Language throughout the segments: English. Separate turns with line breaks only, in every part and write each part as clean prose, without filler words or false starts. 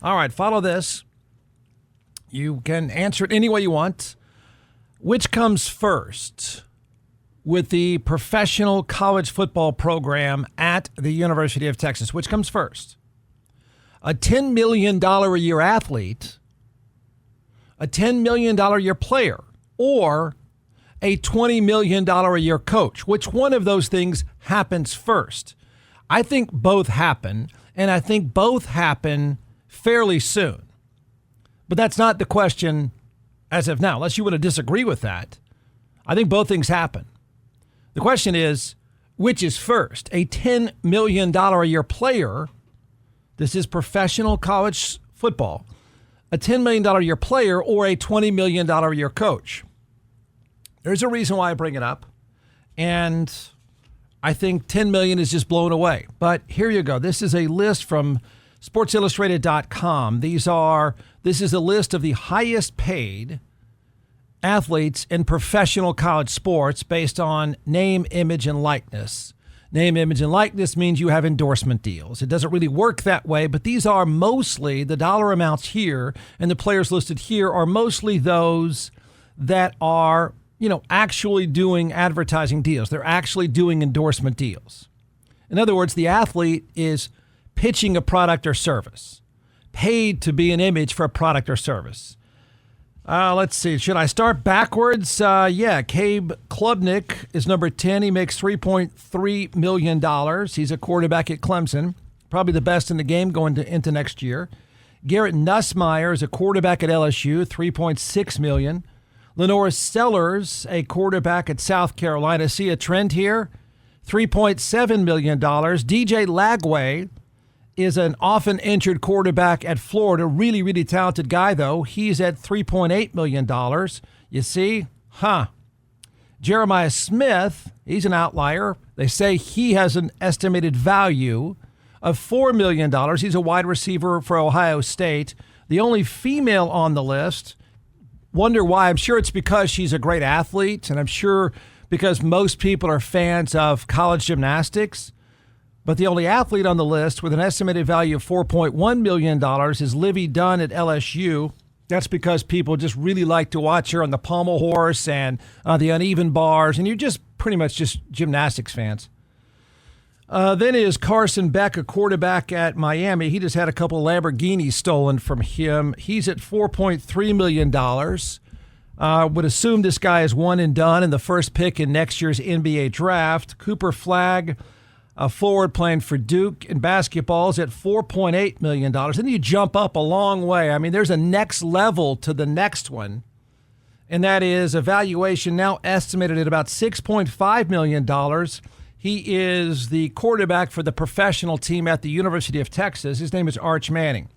All right, follow this. You can answer it any way you want. Which comes first with the professional college football program at the University of Texas? Which comes first? A $10 million a year athlete, a $10 million a year player, or a $20 million a year coach? Which one of those things happens first? I think both happen, and I think both happen fairly soon. But that's not the question as of now, unless you want to disagree with that. I think both things happen. The question is, which is first? A $10 million a year player, this is professional college football, a $10 million a year player, or a $20 million a year coach? There's a reason why I bring it up, and I think 10 million is just blown away. But here you go. This is a list from SportsIllustrated.com. This is a list of the highest paid athletes in professional college sports based on name, image, and likeness. Name, image, and likeness means you have endorsement deals. It doesn't really work that way, but these are mostly the dollar amounts here, and the players listed here are mostly those that are actually doing advertising deals. They're actually doing endorsement deals. In other words, the athlete is pitching a product or service, paid to be an image for a product or service. Let's see. Should I start backwards? Cabe Klubnik is number 10. He makes $3.3 million. He's a quarterback at Clemson, probably the best in the game going into next year. Garrett Nussmeier is a quarterback at LSU, $3.6 million. Lenora Sellers, a quarterback at South Carolina. See a trend here? $3.7 million. DJ Lagway is an often injured quarterback at Florida. Really, really talented guy, though. He's at $3.8 million. You see? Jeremiah Smith, he's an outlier. They say he has an estimated value of $4 million. He's a wide receiver for Ohio State. The only female on the list. Wonder why? I'm sure it's because she's a great athlete, and I'm sure because most people are fans of college gymnastics. But the only athlete on the list with an estimated value of $4.1 million is Livy Dunn at LSU. That's because people just really like to watch her on the pommel horse and the uneven bars, and you're just pretty much just gymnastics fans. Then is Carson Beck, a quarterback at Miami. He just had a couple of Lamborghinis stolen from him. He's at $4.3 million. Would assume this guy is one and done and the first pick in next year's NBA draft. Cooper Flagg, a forward playing for Duke in basketball, is at $4.8 million. Then you jump up a long way. I mean, there's a next level to the next one, and that is a valuation now estimated at about $6.5 million. He is the quarterback for the professional team at the University of Texas. His name is Arch Manning.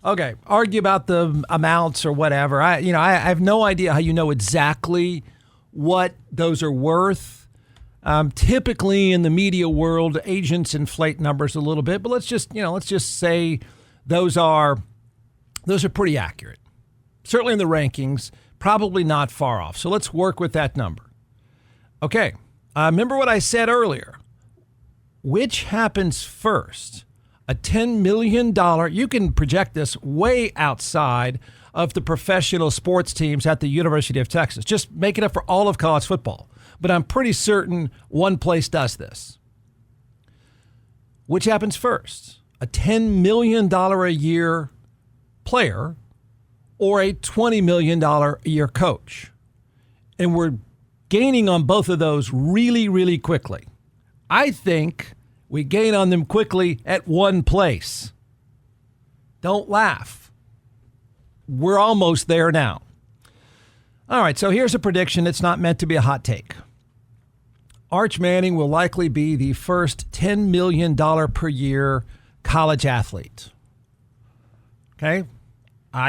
Okay, argue about the amounts or whatever. I have no idea how you know exactly what those are worth. Typically in the media world, agents inflate numbers a little bit, but let's just say those are pretty accurate. Certainly in the rankings, probably not far off. So let's work with that number. Okay. Remember what I said earlier. Which happens first? A $10 million, you can project this way outside of the professional sports teams at the University of Texas. Just make it up for all of college football. But I'm pretty certain one place does this. Which happens first? A $10 million a year player or a $20 million a year coach? And we're gaining on both of those really, really quickly. I think we gain on them quickly at one place. Don't laugh. We're almost there now. All right, so here's a prediction that's not meant to be a hot take. Arch Manning will likely be the first $10 million per year college athlete. Okay?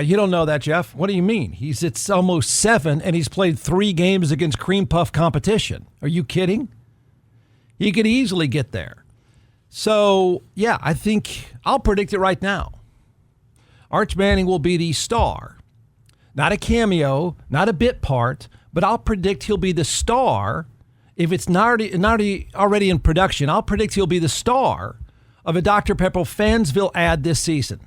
You don't know that, Jeff. What do you mean? He's at almost 7, and he's played 3 games against cream puff competition. Are you kidding? He could easily get there. So, yeah, I think I'll predict it right now. Arch Manning will be the star. Not a cameo, not a bit part, but I'll predict he'll be the star. If it's not already in production, I'll predict he'll be the star of a Dr. Pepper Fansville ad this season.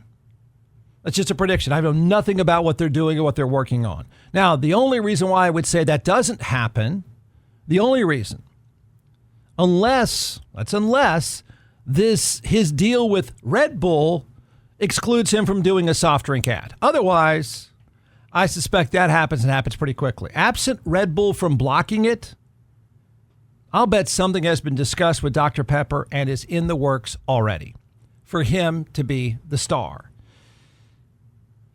That's just a prediction. I know nothing about what they're doing or what they're working on. Now, the only reason why I would say that doesn't happen, the only reason, unless his deal with Red Bull excludes him from doing a soft drink ad. Otherwise, I suspect that happens and happens pretty quickly. Absent Red Bull from blocking it, I'll bet something has been discussed with Dr. Pepper and is in the works already for him to be the star.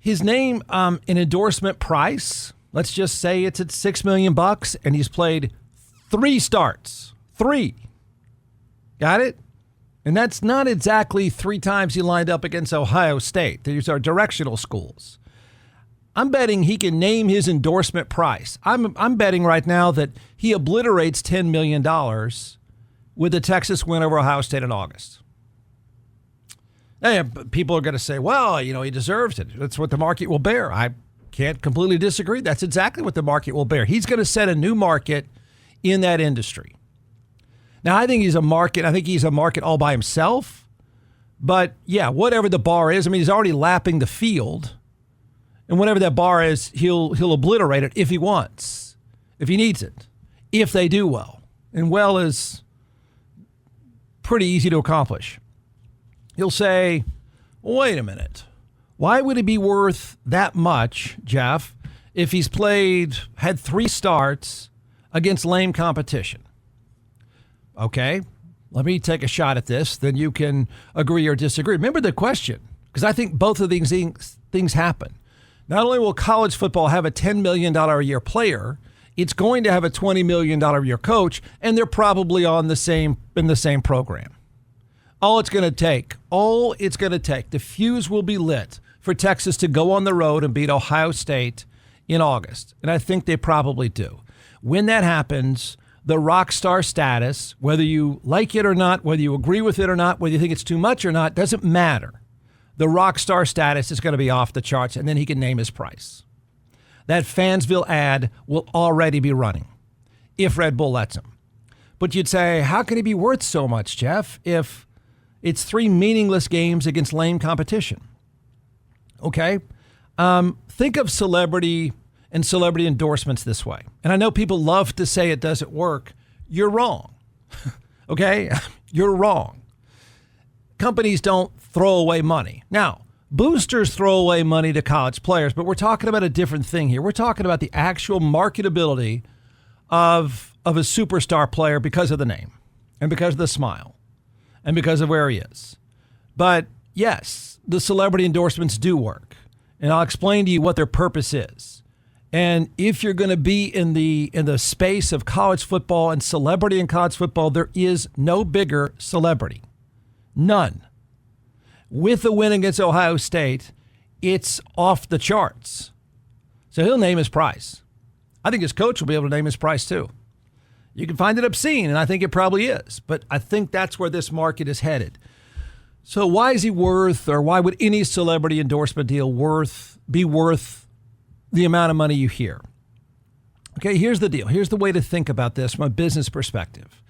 His name, an endorsement price, let's just say it's at $6 million and he's played 3 starts. 3. Got it? And that's not exactly 3 times he lined up against Ohio State. These are directional schools. I'm betting he can name his endorsement price. I'm betting right now that he obliterates $10 million with the Texas win over Ohio State in August. Now, people are going to say, well, he deserves it. That's what the market will bear. I can't completely disagree. That's exactly what the market will bear. He's going to set a new market in that industry. Now, I think he's a market all by himself. But, yeah, whatever the bar is, he's already lapping the field. And whatever that bar is, he'll obliterate it if he wants, if he needs it, if they do well. And well is pretty easy to accomplish. He'll say, wait a minute. Why would it be worth that much, Jeff, if he's had 3 starts against lame competition? Okay, let me take a shot at this. Then you can agree or disagree. Remember the question, because I think both of these things happen. Not only will college football have a $10 million a year player, it's going to have a $20 million a year coach, and they're probably in the same program. All it's going to take, the fuse will be lit for Texas to go on the road and beat Ohio State in August. And I think they probably do. When that happens, the rock star status, whether you like it or not, whether you agree with it or not, whether you think it's too much or not, doesn't matter. The rock star status is going to be off the charts, and then he can name his price. That Fansville ad will already be running if Red Bull lets him. But you'd say, how can he be worth so much, Jeff, if it's 3 meaningless games against lame competition? Okay. Think of celebrity and celebrity endorsements this way. And I know people love to say it doesn't work. You're wrong. Okay? You're wrong. Companies don't throw away money. Now, boosters throw away money to college players, but we're talking about a different thing here. We're talking about the actual marketability of a superstar player because of the name and because of the smile and because of where he is. But yes, the celebrity endorsements do work. And I'll explain to you what their purpose is. And if you're going to be in the space of college football and celebrity in college football, there is no bigger celebrity. None. With the win against Ohio State, it's off the charts. So he'll name his price. I think his coach will be able to name his price too. You can find it obscene, and I think it probably is. But I think that's where this market is headed. So why is he worth, or why would any celebrity endorsement deal be worth the amount of money you hear? Okay, here's the deal. Here's the way to think about this from a business perspective.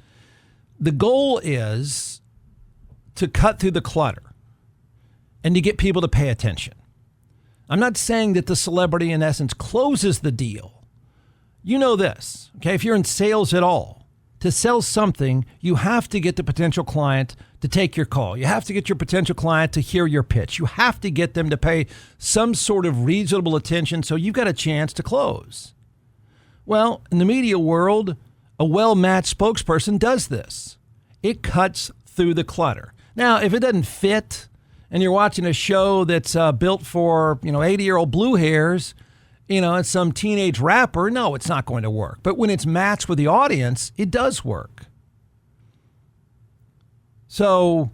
The goal is to cut through the clutter and to get people to pay attention. I'm not saying that the celebrity, in essence, closes the deal. You know this, okay? If you're in sales at all, to sell something, you have to get the potential client to take your call. You have to get your potential client to hear your pitch. You have to get them to pay some sort of reasonable attention so you've got a chance to close. Well, in the media world, a well-matched spokesperson does this. It cuts through the clutter. Now, if it doesn't fit and you're watching a show that's built for, 80-year-old blue hairs, it's some teenage rapper, no, it's not going to work. But when it's matched with the audience, it does work. So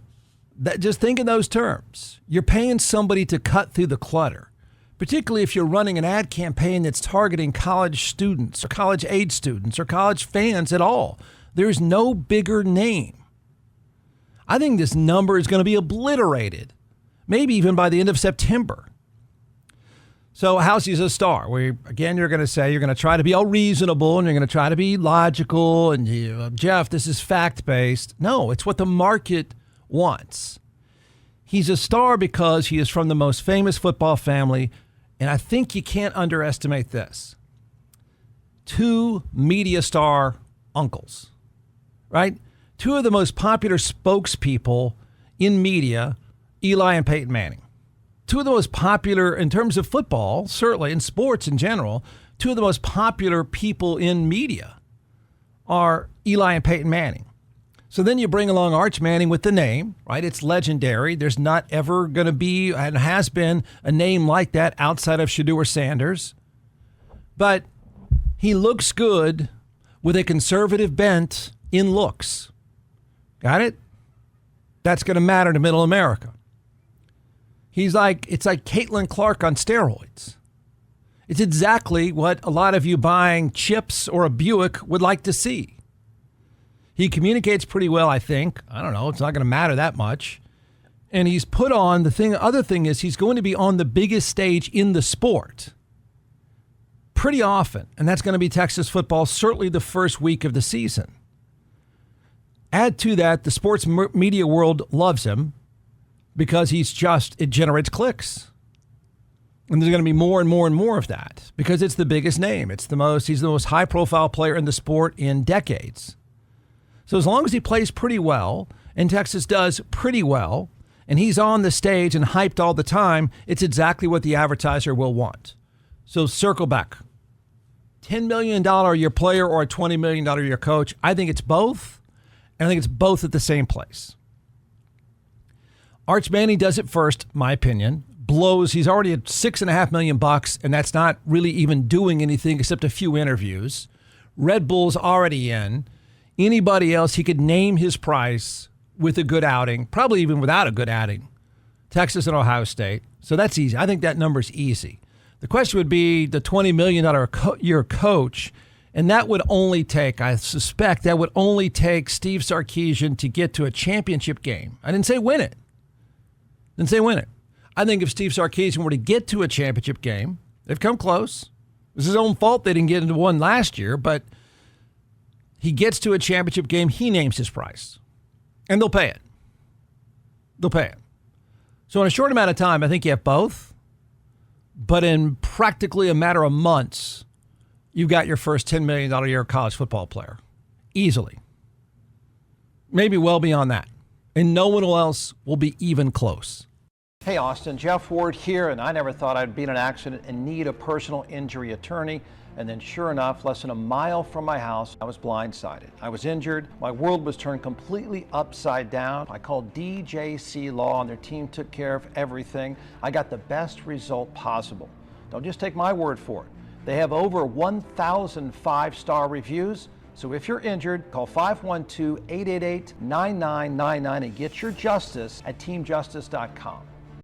just think in those terms. You're paying somebody to cut through the clutter, particularly if you're running an ad campaign that's targeting college students or college age students or college fans at all. There's no bigger name. I think this number is going to be obliterated, maybe even by the end of September. So how's he a star? You're going to say you're going to try to be all reasonable and you're going to try to be logical. And Jeff, this is fact-based. No, it's what the market wants. He's a star because he is from the most famous football family, and I think you can't underestimate this. 2 media star uncles, right? 2 of the most popular spokespeople in media, Eli and Peyton Manning. 2 of the most popular, in terms of football, certainly, in sports in general, 2 of the most popular people in media are Eli and Peyton Manning. So then you bring along Arch Manning with the name, right? It's legendary. There's not ever going to be, and has been, a name like that outside of Shedeur Sanders. But he looks good with a conservative bent in looks. Got it? That's going to matter to middle America. It's like Caitlin Clark on steroids. It's exactly what a lot of you buying chips or a Buick would like to see. He communicates pretty well, I think. I don't know. It's not going to matter that much. And he's put on other thing is he's going to be on the biggest stage in the sport pretty often. And that's going to be Texas football, certainly the first week of the season. Add to that, the sports media world loves him because it generates clicks. And there's going to be more and more and more of that because it's the biggest name. He's the most high profile player in the sport in decades. So as long as he plays pretty well, and Texas does pretty well, and he's on the stage and hyped all the time, it's exactly what the advertiser will want. So circle back. $10 million a year player or a $20 million a year coach, I think it's both, and I think it's both at the same place. Arch Manning does it first, my opinion. He's already at $6.5 million, and that's not really even doing anything except a few interviews. Red Bull's already in. Anybody else, he could name his price with a good outing, probably even without a good outing. Texas and Ohio State. So that's easy. I think that number's easy. The question would be the $20 million year coach, and that would only take, I suspect, Steve Sarkisian to get to a championship game. I didn't say win it. I think if Steve Sarkisian were to get to a championship game, they've come close. It's his own fault they didn't get into one last year, but he gets to a championship game, he names his price. And they'll pay it. So in a short amount of time, I think you have both. But in practically a matter of months, you've got your first $10 million a year college football player. Easily. Maybe well beyond that. And no one else will be even close.
Hey Austin, Jeff Ward here, and I never thought I'd be in an accident and need a personal injury attorney. And then sure enough, less than a mile from my house, I was blindsided. I was injured. My world was turned completely upside down. I called DJC Law and their team took care of everything. I got the best result possible. Don't just take my word for it. They have over 1,000 5-star reviews. So if you're injured, call 512-888-9999 and get your justice at teamjustice.com.